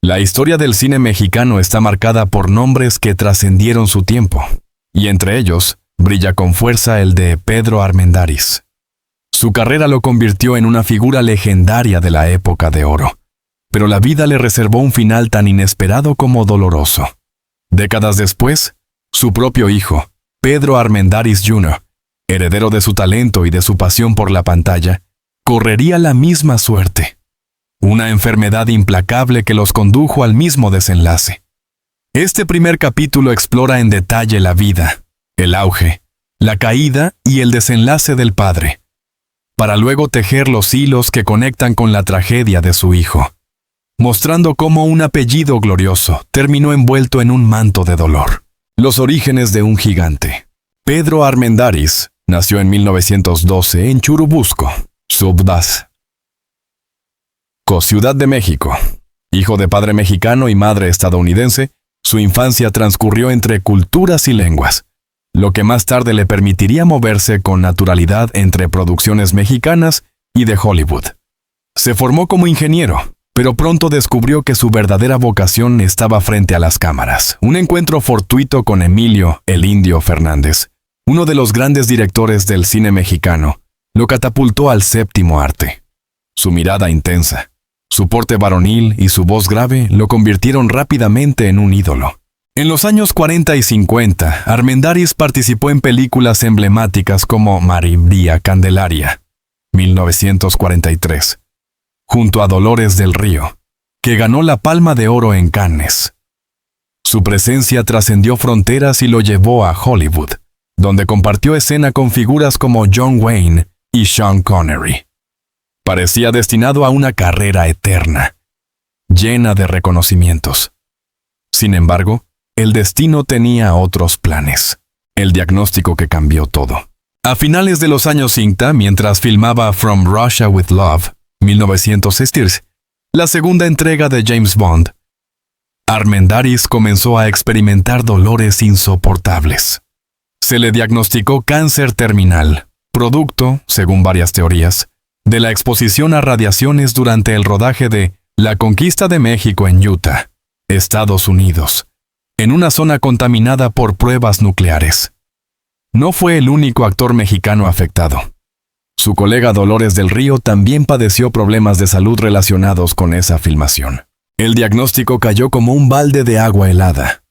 La historia del cine mexicano está marcada por nombres que trascendieron su tiempo, y entre ellos brilla con fuerza el de Pedro Armendáriz. Su carrera lo convirtió en una figura legendaria de la época de oro, pero la vida le reservó un final tan inesperado como doloroso. Décadas después, su propio hijo, Pedro Armendáriz Jr., heredero de su talento y de su pasión por la pantalla, correría la misma suerte. Una enfermedad implacable que los condujo al mismo desenlace. Este primer capítulo explora en detalle la vida, el auge, la caída y el desenlace del padre, para luego tejer los hilos que conectan con la tragedia de su hijo, mostrando cómo un apellido glorioso terminó envuelto en un manto de dolor. Los orígenes de un gigante. Pedro Armendáriz nació en 1912 en Churubusco, Subdas, Ciudad de México. Hijo de padre mexicano y madre estadounidense, su infancia transcurrió entre culturas y lenguas, lo que más tarde le permitiría moverse con naturalidad entre producciones mexicanas y de Hollywood. Se formó como ingeniero, pero pronto descubrió que su verdadera vocación estaba frente a las cámaras. Un encuentro fortuito con Emilio "el Indio" Fernández, uno de los grandes directores del cine mexicano, lo catapultó al séptimo arte. Su mirada intensa, su porte varonil y su voz grave lo convirtieron rápidamente en un ídolo. En los años 40 y 50, Armendáriz participó en películas emblemáticas como María Candelaria, 1943, junto a Dolores del Río, que ganó la Palma de Oro en Cannes. Su presencia trascendió fronteras y lo llevó a Hollywood, donde compartió escena con figuras como John Wayne y Sean Connery. Parecía destinado a una carrera eterna, llena de reconocimientos. Sin embargo, el destino tenía otros planes, el diagnóstico que cambió todo. A finales de los años 50, mientras filmaba From Russia with Love, 1960, la segunda entrega de James Bond, Armendáriz comenzó a experimentar dolores insoportables. Se le diagnosticó cáncer terminal, producto, según varias teorías, de la exposición a radiaciones durante el rodaje de La Conquista de México en Utah, Estados Unidos, en una zona contaminada por pruebas nucleares. No fue el único actor mexicano afectado. Su colega Dolores del Río también padeció problemas de salud relacionados con esa filmación. El diagnóstico cayó como un balde de agua helada.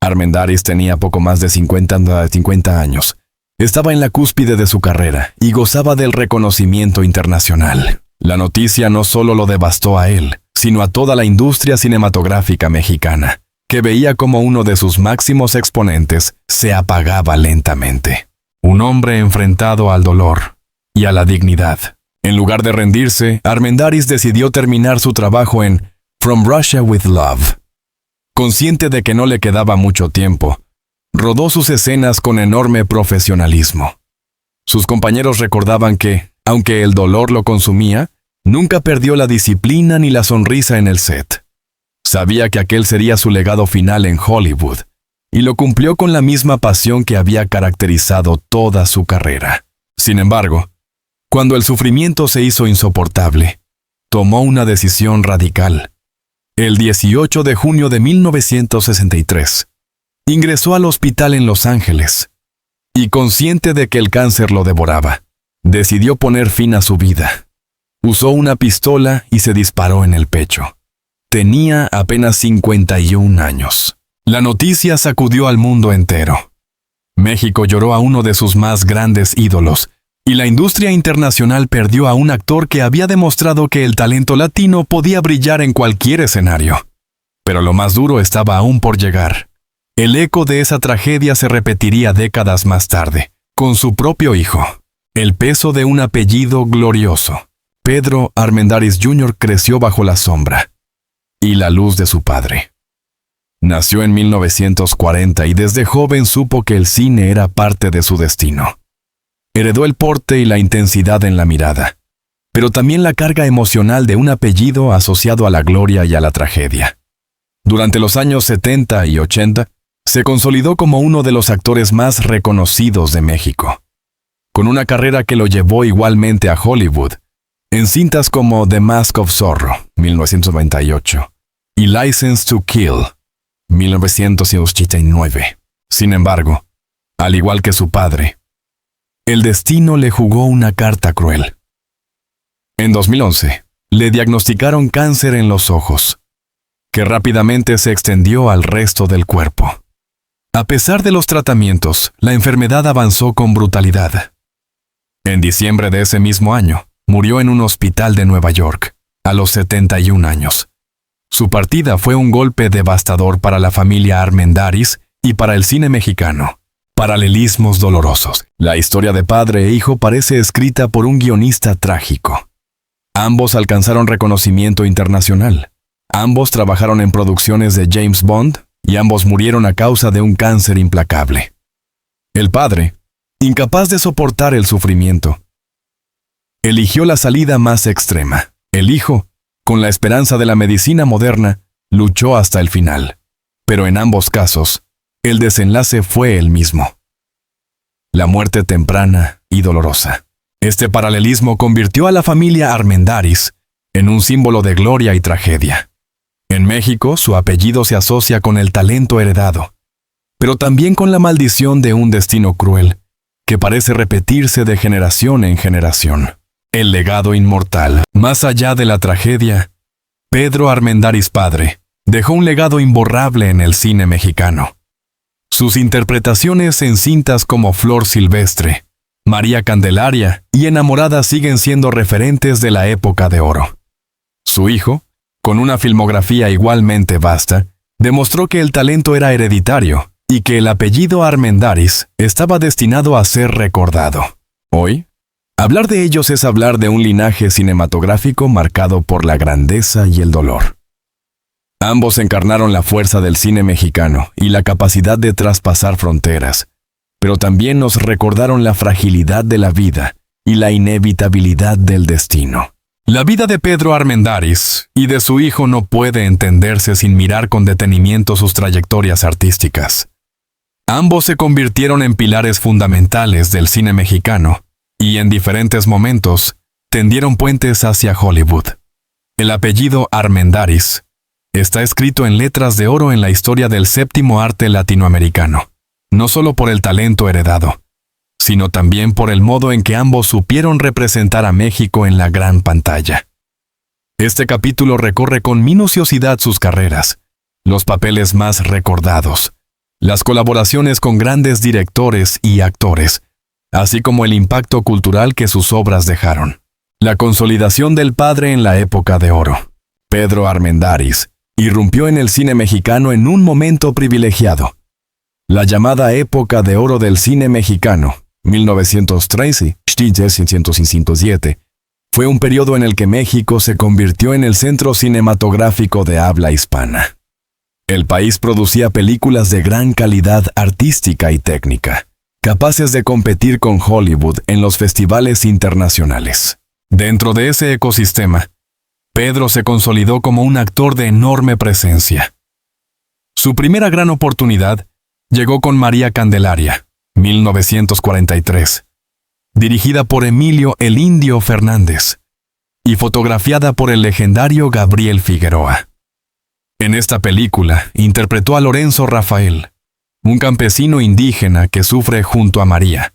Armendáriz tenía poco más de 50 años. Estaba en la cúspide de su carrera y gozaba del reconocimiento internacional. La noticia no solo lo devastó a él, sino a toda la industria cinematográfica mexicana, que veía como uno de sus máximos exponentes se apagaba lentamente. Un hombre enfrentado al dolor y a la dignidad. En lugar de rendirse, Armendáriz decidió terminar su trabajo en From Russia with Love. Consciente de que no le quedaba mucho tiempo, rodó sus escenas con enorme profesionalismo. Sus compañeros recordaban que, aunque el dolor lo consumía, nunca perdió la disciplina ni la sonrisa en el set. Sabía que aquel sería su legado final en Hollywood, y lo cumplió con la misma pasión que había caracterizado toda su carrera. Sin embargo, cuando el sufrimiento se hizo insoportable, tomó una decisión radical. El 18 de junio de 1963, ingresó al hospital en Los Ángeles, y consciente de que el cáncer lo devoraba, decidió poner fin a su vida. Usó una pistola y se disparó en el pecho. Tenía apenas 51 años. La noticia sacudió al mundo entero. México lloró a uno de sus más grandes ídolos, y la industria internacional perdió a un actor que había demostrado que el talento latino podía brillar en cualquier escenario. Pero lo más duro estaba aún por llegar. El eco de esa tragedia se repetiría décadas más tarde, con su propio hijo. El peso de un apellido glorioso. Pedro Armendáriz Jr. creció bajo la sombra y la luz de su padre. Nació en 1940 y desde joven supo que el cine era parte de su destino. Heredó el porte y la intensidad en la mirada, pero también la carga emocional de un apellido asociado a la gloria y a la tragedia. Durante los años 70 y 80, se consolidó como uno de los actores más reconocidos de México, con una carrera que lo llevó igualmente a Hollywood, en cintas como The Mask of Zorro, 1998, y License to Kill, 1989. Sin embargo, al igual que su padre, el destino le jugó una carta cruel. En 2011, le diagnosticaron cáncer en los ojos, que rápidamente se extendió al resto del cuerpo. A pesar de los tratamientos, la enfermedad avanzó con brutalidad. En diciembre de ese mismo año, murió en un hospital de Nueva York, a los 71 años. Su partida fue un golpe devastador para la familia Armendáriz y para el cine mexicano. Paralelismos dolorosos. La historia de padre e hijo parece escrita por un guionista trágico. Ambos alcanzaron reconocimiento internacional. Ambos trabajaron en producciones de James Bond y ambos murieron a causa de un cáncer implacable. El padre, incapaz de soportar el sufrimiento, eligió la salida más extrema. El hijo, con la esperanza de la medicina moderna, luchó hasta el final. Pero en ambos casos, el desenlace fue el mismo: la muerte temprana y dolorosa. Este paralelismo convirtió a la familia Armendáriz en un símbolo de gloria y tragedia. En México, su apellido se asocia con el talento heredado, pero también con la maldición de un destino cruel, que parece repetirse de generación en generación. El legado inmortal. Más allá de la tragedia, Pedro Armendáriz padre dejó un legado imborrable en el cine mexicano. Sus interpretaciones en cintas como Flor Silvestre, María Candelaria y Enamorada siguen siendo referentes de la época de oro. Su hijo, con una filmografía igualmente vasta, demostró que el talento era hereditario y que el apellido Armendáriz estaba destinado a ser recordado. Hoy, hablar de ellos es hablar de un linaje cinematográfico marcado por la grandeza y el dolor. Ambos encarnaron la fuerza del cine mexicano y la capacidad de traspasar fronteras, pero también nos recordaron la fragilidad de la vida y la inevitabilidad del destino. La vida de Pedro Armendáriz y de su hijo no puede entenderse sin mirar con detenimiento sus trayectorias artísticas. Ambos se convirtieron en pilares fundamentales del cine mexicano y en diferentes momentos tendieron puentes hacia Hollywood. El apellido Armendáriz está escrito en letras de oro en la historia del séptimo arte latinoamericano, no solo por el talento heredado, sino también por el modo en que ambos supieron representar a México en la gran pantalla. Este capítulo recorre con minuciosidad sus carreras, los papeles más recordados, las colaboraciones con grandes directores y actores, así como el impacto cultural que sus obras dejaron. La consolidación del padre en la época de oro. Pedro Armendáriz irrumpió en el cine mexicano en un momento privilegiado. La llamada época de oro del cine mexicano, 1913-1907, fue un periodo en el que México se convirtió en el centro cinematográfico de habla hispana. El país producía películas de gran calidad artística y técnica, capaces de competir con Hollywood en los festivales internacionales. Dentro de ese ecosistema, Pedro se consolidó como un actor de enorme presencia. Su primera gran oportunidad llegó con María Candelaria, 1943, dirigida por Emilio "El Indio" Fernández y fotografiada por el legendario Gabriel Figueroa. En esta película interpretó a Lorenzo Rafael, un campesino indígena que sufre junto a María,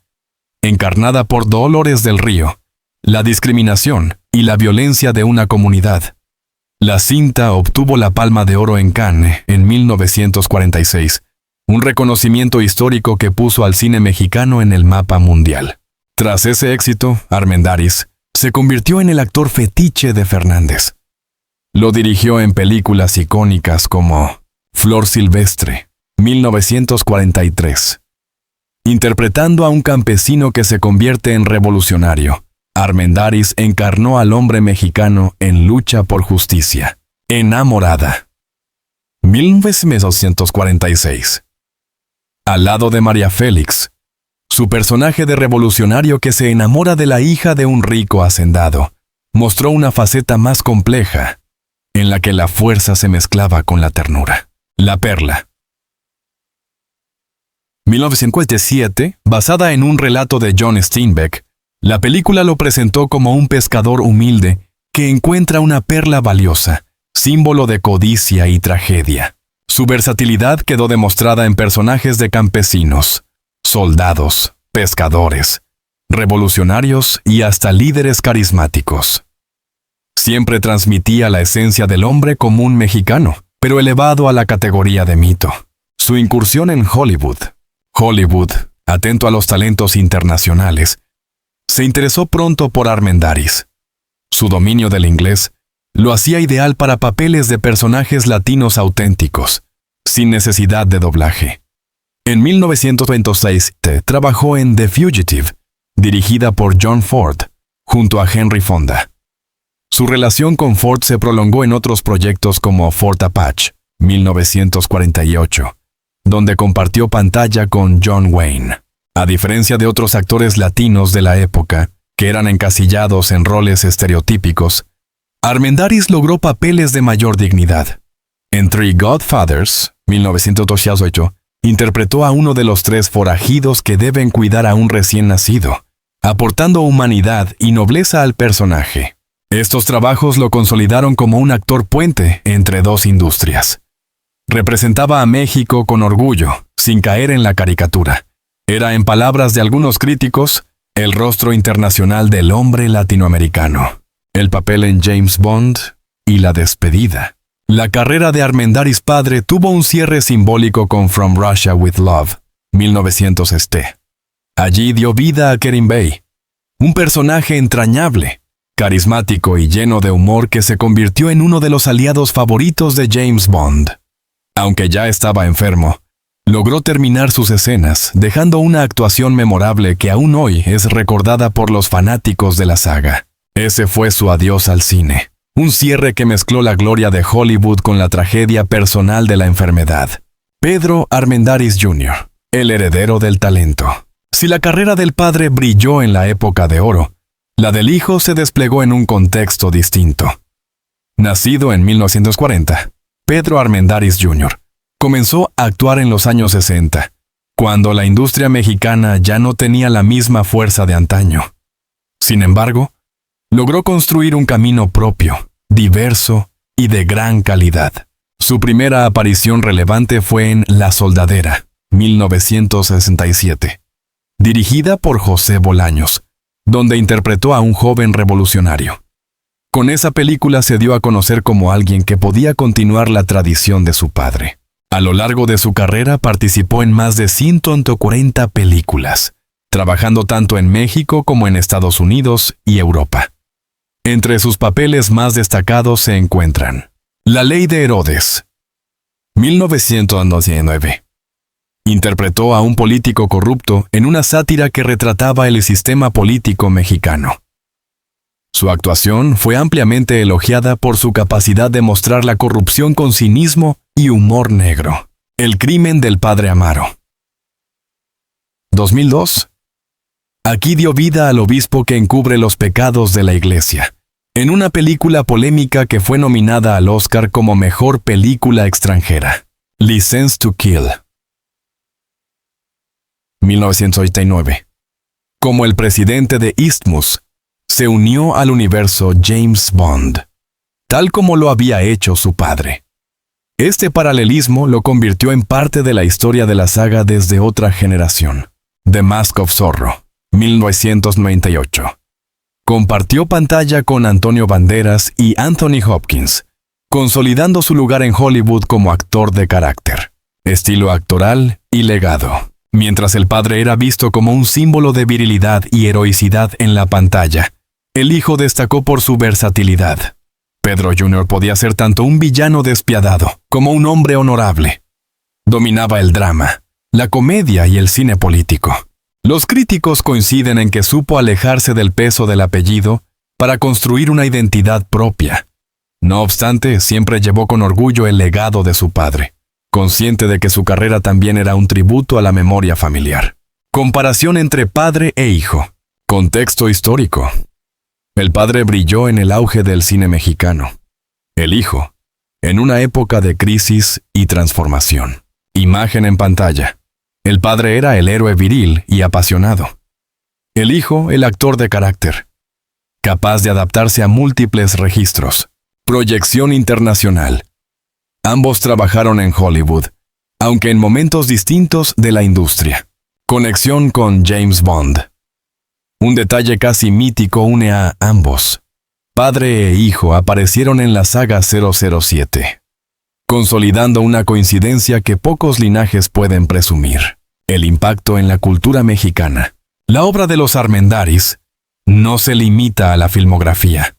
encarnada por Dolores del Río, la discriminación y la violencia de una comunidad. La cinta obtuvo la Palma de Oro en Cannes en 1946, un reconocimiento histórico que puso al cine mexicano en el mapa mundial. Tras ese éxito, Armendáriz se convirtió en el actor fetiche de Fernández. Lo dirigió en películas icónicas como Flor Silvestre, 1943. Interpretando a un campesino que se convierte en revolucionario, Armendáriz encarnó al hombre mexicano en lucha por justicia. Enamorada, 1946. Al lado de María Félix, su personaje de revolucionario que se enamora de la hija de un rico hacendado, mostró una faceta más compleja, en la que la fuerza se mezclaba con la ternura. La Perla, 1957, basada en un relato de John Steinbeck, la película lo presentó como un pescador humilde que encuentra una perla valiosa símbolo de codicia y tragedia. Su versatilidad quedó demostrada en personajes de campesinos, soldados, pescadores, revolucionarios y hasta líderes carismáticos. Siempre transmitía la esencia del hombre común mexicano, pero elevado a la categoría de mito. Su incursión en Hollywood, atento a los talentos internacionales, se interesó pronto por Armendáriz. Su dominio del inglés lo hacía ideal para papeles de personajes latinos auténticos, sin necesidad de doblaje. En 1926 trabajó en The Fugitive, dirigida por John Ford, junto a Henry Fonda. Su relación con Ford se prolongó en otros proyectos como Fort Apache, 1948, donde compartió pantalla con John Wayne. A diferencia de otros actores latinos de la época, que eran encasillados en roles estereotípicos, Armendáriz logró papeles de mayor dignidad. En Three Godfathers, 1928, interpretó a uno de los 3 forajidos que deben cuidar a un recién nacido, aportando humanidad y nobleza al personaje. Estos trabajos lo consolidaron como un actor puente entre 2 industrias. Representaba a México con orgullo, sin caer en la caricatura. Era, en palabras de algunos críticos, el rostro internacional del hombre latinoamericano. El papel en James Bond y La despedida. La carrera de Armendáriz padre tuvo un cierre simbólico con From Russia with Love, 1900. Allí dio vida a Kerim Bey, un personaje entrañable, carismático y lleno de humor que se convirtió en uno de los aliados favoritos de James Bond. Aunque ya estaba enfermo, logró terminar sus escenas, dejando una actuación memorable que aún hoy es recordada por los fanáticos de la saga. Ese fue su adiós al cine, un cierre que mezcló la gloria de Hollywood con la tragedia personal de la enfermedad. Pedro Armendáriz Jr., el heredero del talento. Si la carrera del padre brilló en la época de oro, la del hijo se desplegó en un contexto distinto. Nacido en 1940, Pedro Armendáriz Jr. comenzó a actuar en los años 60, cuando la industria mexicana ya no tenía la misma fuerza de antaño. Sin embargo, logró construir un camino propio, diverso y de gran calidad. Su primera aparición relevante fue en La Soldadera, 1967, dirigida por José Bolaños, donde interpretó a un joven revolucionario. Con esa película se dio a conocer como alguien que podía continuar la tradición de su padre. A lo largo de su carrera participó en más de 140 películas, trabajando tanto en México como en Estados Unidos y Europa. Entre sus papeles más destacados se encuentran La Ley de Herodes, 1999. Interpretó a un político corrupto en una sátira que retrataba el sistema político mexicano. Su actuación fue ampliamente elogiada por su capacidad de mostrar la corrupción con cinismo y humor negro. El crimen del padre Amaro. 2002. Aquí dio vida al obispo que encubre los pecados de la Iglesia, en una película polémica que fue nominada al Oscar como Mejor Película Extranjera. License to Kill, 1989. Como el presidente de Isthmus, se unió al universo James Bond, tal como lo había hecho su padre. Este paralelismo lo convirtió en parte de la historia de la saga desde otra generación. The Mask of Zorro, 1998. Compartió pantalla con Antonio Banderas y Anthony Hopkins, consolidando su lugar en Hollywood como actor de carácter, estilo actoral y legado. Mientras el padre era visto como un símbolo de virilidad y heroicidad en la pantalla, el hijo destacó por su versatilidad. Pedro Jr. podía ser tanto un villano despiadado como un hombre honorable. Dominaba el drama, la comedia y el cine político. Los críticos coinciden en que supo alejarse del peso del apellido para construir una identidad propia. No obstante, siempre llevó con orgullo el legado de su padre, consciente de que su carrera también era un tributo a la memoria familiar. Comparación entre padre e hijo. Contexto histórico. El padre brilló en el auge del cine mexicano. El hijo, en una época de crisis y transformación. Imagen en pantalla. El padre era el héroe viril y apasionado. El hijo, el actor de carácter, capaz de adaptarse a múltiples registros. Proyección internacional. Ambos trabajaron en Hollywood, aunque en momentos distintos de la industria. Conexión con James Bond. Un detalle casi mítico une a ambos. Padre e hijo aparecieron en la saga 007, consolidando una coincidencia que pocos linajes pueden presumir: el impacto en la cultura mexicana. La obra de los Armendáriz no se limita a la filmografía.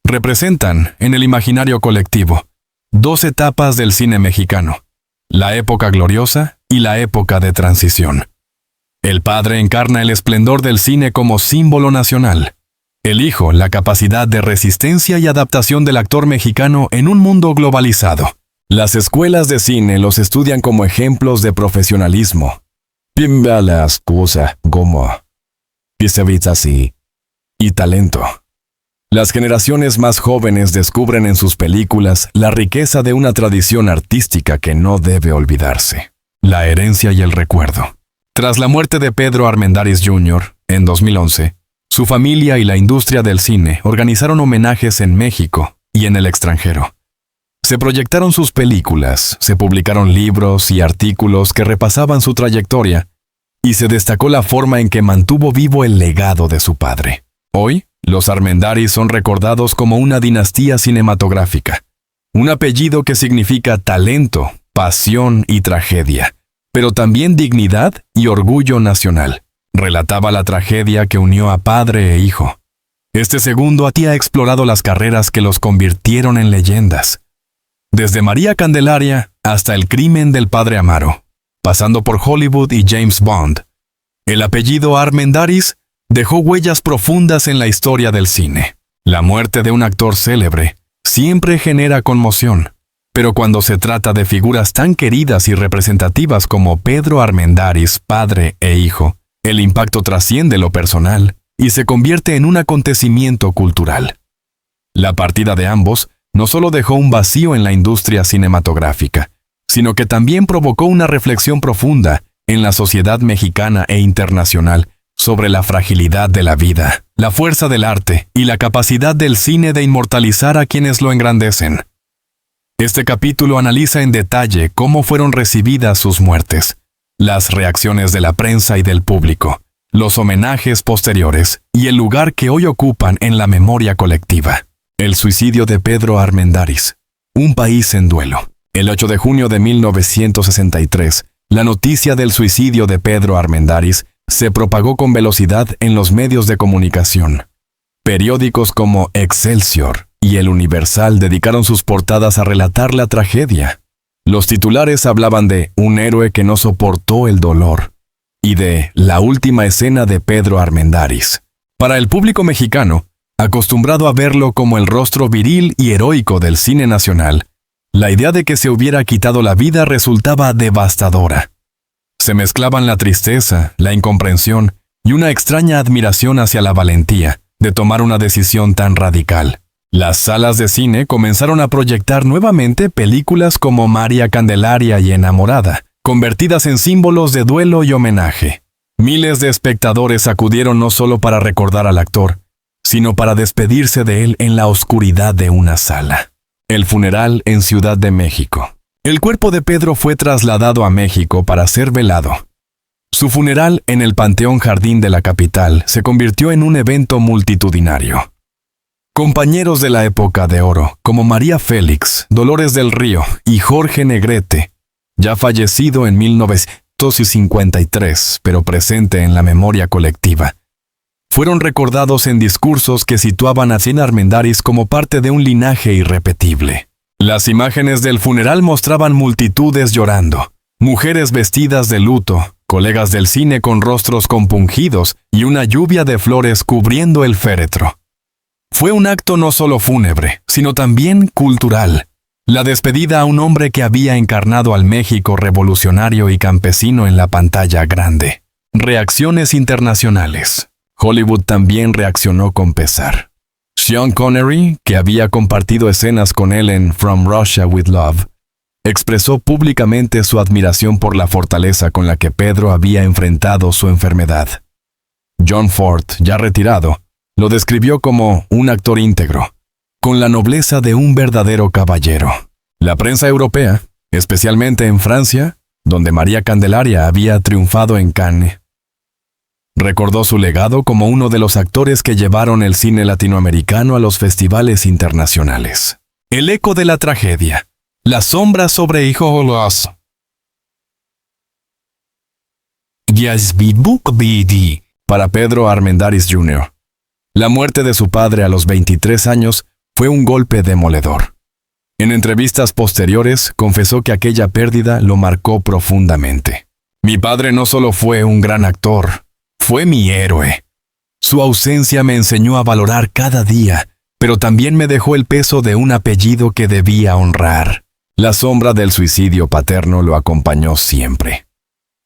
Representan, en el imaginario colectivo, dos etapas del cine mexicano: la época gloriosa y la época de transición. El padre encarna el esplendor del cine como símbolo nacional. El hijo, la capacidad de resistencia y adaptación del actor mexicano en un mundo globalizado. Las escuelas de cine los estudian como ejemplos de profesionalismo. Pimba las cosas como así y talento. Las generaciones más jóvenes descubren en sus películas la riqueza de una tradición artística que no debe olvidarse: la herencia y el recuerdo. Tras la muerte de Pedro Armendáriz Jr., en 2011, su familia y la industria del cine organizaron homenajes en México y en el extranjero. Se proyectaron sus películas, se publicaron libros y artículos que repasaban su trayectoria, y se destacó la forma en que mantuvo vivo el legado de su padre. Hoy, los Armendáriz son recordados como una dinastía cinematográfica, un apellido que significa talento, pasión y tragedia, pero también dignidad y orgullo nacional. Relataba la tragedia que unió a padre e hijo. Este segundo ha explorado las carreras que los convirtieron en leyendas. Desde María Candelaria hasta El crimen del padre Amaro, pasando por Hollywood y James Bond, el apellido Armendáriz dejó huellas profundas en la historia del cine. La muerte de un actor célebre siempre genera conmoción, pero cuando se trata de figuras tan queridas y representativas como Pedro Armendáriz, padre e hijo, el impacto trasciende lo personal y se convierte en un acontecimiento cultural. La partida de ambos no solo dejó un vacío en la industria cinematográfica, sino que también provocó una reflexión profunda en la sociedad mexicana e internacional sobre la fragilidad de la vida, la fuerza del arte y la capacidad del cine de inmortalizar a quienes lo engrandecen. Este capítulo analiza en detalle cómo fueron recibidas sus muertes, las reacciones de la prensa y del público, los homenajes posteriores y el lugar que hoy ocupan en la memoria colectiva. El suicidio de Pedro Armendáriz. Un país en duelo. El 8 de junio de 1963, la noticia del suicidio de Pedro Armendáriz se propagó con velocidad en los medios de comunicación. Periódicos como Excelsior y El Universal dedicaron sus portadas a relatar la tragedia. Los titulares hablaban de un héroe que no soportó el dolor y de la última escena de Pedro Armendáriz. Para el público mexicano, acostumbrado a verlo como el rostro viril y heroico del cine nacional, la idea de que se hubiera quitado la vida resultaba devastadora. Se mezclaban la tristeza, la incomprensión y una extraña admiración hacia la valentía de tomar una decisión tan radical. Las salas de cine comenzaron a proyectar nuevamente películas como María Candelaria y Enamorada, convertidas en símbolos de duelo y homenaje. Miles de espectadores acudieron no solo para recordar al actor, sino para despedirse de él en la oscuridad de una sala. El funeral en Ciudad de México. El cuerpo de Pedro fue trasladado a México para ser velado. Su funeral en el Panteón Jardín de la capital se convirtió en un evento multitudinario. Compañeros de la época de oro, como María Félix, Dolores del Río y Jorge Negrete, ya fallecido en 1953, pero presente en la memoria colectiva, fueron recordados en discursos que situaban a Cien Armendáriz como parte de un linaje irrepetible. Las imágenes del funeral mostraban multitudes llorando, mujeres vestidas de luto, colegas del cine con rostros compungidos y una lluvia de flores cubriendo el féretro. Fue un acto no solo fúnebre, sino también cultural. La despedida a un hombre que había encarnado al México revolucionario y campesino en la pantalla grande. Reacciones internacionales. Hollywood también reaccionó con pesar. Sean Connery, que había compartido escenas con él en From Russia with Love, expresó públicamente su admiración por la fortaleza con la que Pedro había enfrentado su enfermedad. John Ford, ya retirado, lo describió como un actor íntegro, con la nobleza de un verdadero caballero. La prensa europea, especialmente en Francia, donde María Candelaria había triunfado en Cannes, recordó su legado como uno de los actores que llevaron el cine latinoamericano a los festivales internacionales. El eco de la tragedia. La sombra sobre hijos. Para Pedro Armendáriz Jr. La muerte de su padre a los 23 años fue un golpe demoledor. En entrevistas posteriores confesó que aquella pérdida lo marcó profundamente. Mi padre no solo fue un gran actor, fue mi héroe. Su ausencia me enseñó a valorar cada día, pero también me dejó el peso de un apellido que debía honrar. La sombra del suicidio paterno lo acompañó siempre.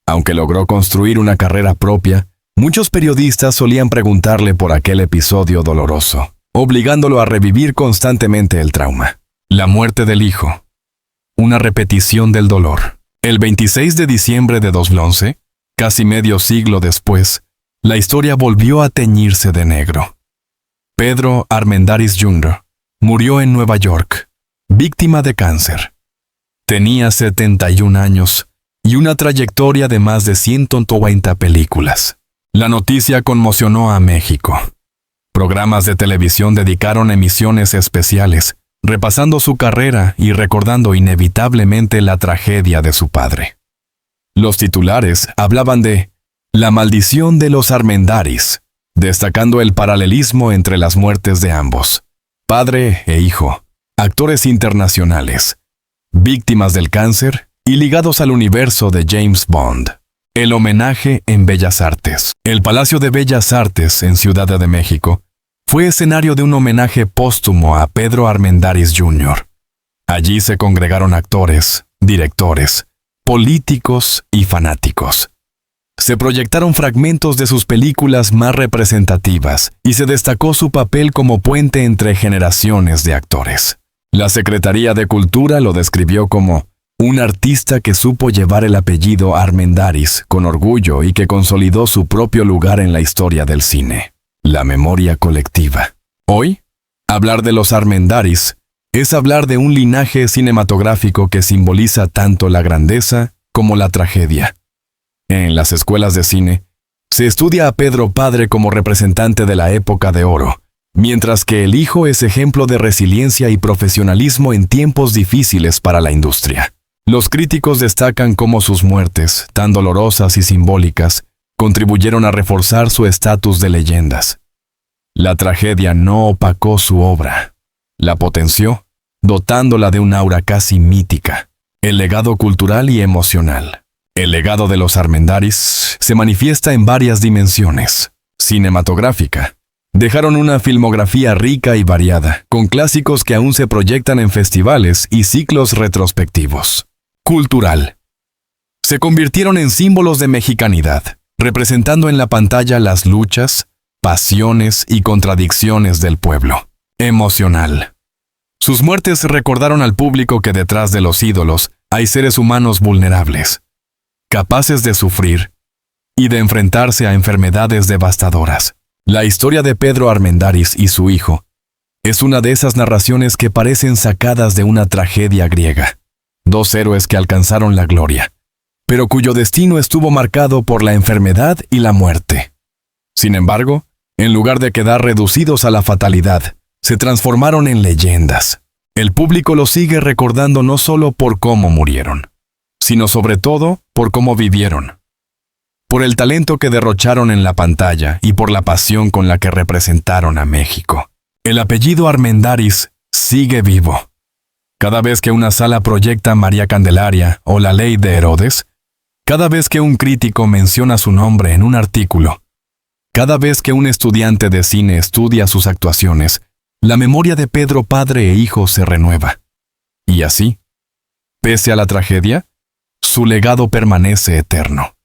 Aunque logró construir una carrera propia, muchos periodistas solían preguntarle por aquel episodio doloroso, obligándolo a revivir constantemente el trauma. La muerte del hijo. Una repetición del dolor. El 26 de diciembre de 2011, casi medio siglo después, la historia volvió a teñirse de negro. Pedro Armendáriz Jr. murió en Nueva York, víctima de cáncer. Tenía 71 años y una trayectoria de más de 120 películas. La noticia conmocionó a México. Programas de televisión dedicaron emisiones especiales, repasando su carrera y recordando inevitablemente la tragedia de su padre. Los titulares hablaban de la maldición de los Armendáriz, destacando el paralelismo entre las muertes de ambos, padre e hijo, actores internacionales, víctimas del cáncer y ligados al universo de James Bond. El homenaje en Bellas Artes. El Palacio de Bellas Artes en Ciudad de México fue escenario de un homenaje póstumo a Pedro Armendáriz Jr. Allí se congregaron actores, directores, políticos y fanáticos. Se proyectaron fragmentos de sus películas más representativas y se destacó su papel como puente entre generaciones de actores. La Secretaría de Cultura lo describió como un artista que supo llevar el apellido Armendáriz con orgullo y que consolidó su propio lugar en la historia del cine. La memoria colectiva. Hoy, hablar de los Armendáriz es hablar de un linaje cinematográfico que simboliza tanto la grandeza como la tragedia. En las escuelas de cine, se estudia a Pedro padre como representante de la época de oro, mientras que el hijo es ejemplo de resiliencia y profesionalismo en tiempos difíciles para la industria. Los críticos destacan cómo sus muertes, tan dolorosas y simbólicas, contribuyeron a reforzar su estatus de leyendas. La tragedia no opacó su obra, la potenció, dotándola de un aura casi mítica, el legado cultural y emocional. El legado de los Armendáriz se manifiesta en varias dimensiones. Cinematográfica. Dejaron una filmografía rica y variada, con clásicos que aún se proyectan en festivales y ciclos retrospectivos. Cultural. Se convirtieron en símbolos de mexicanidad, representando en la pantalla las luchas, pasiones y contradicciones del pueblo. Emocional. Sus muertes recordaron al público que detrás de los ídolos hay seres humanos vulnerables, capaces de sufrir y de enfrentarse a enfermedades devastadoras. La historia de Pedro Armendáriz y su hijo es una de esas narraciones que parecen sacadas de una tragedia griega. Dos héroes que alcanzaron la gloria, pero cuyo destino estuvo marcado por la enfermedad y la muerte. Sin embargo, en lugar de quedar reducidos a la fatalidad, se transformaron en leyendas. El público los sigue recordando no solo por cómo murieron, sino sobre todo por cómo vivieron, por el talento que derrocharon en la pantalla y por la pasión con la que representaron a México. El apellido Armendáriz sigue vivo. Cada vez que una sala proyecta María Candelaria o La Ley de Herodes, cada vez que un crítico menciona su nombre en un artículo, cada vez que un estudiante de cine estudia sus actuaciones, la memoria de Pedro padre e hijo se renueva. Y así, pese a la tragedia, su legado permanece eterno.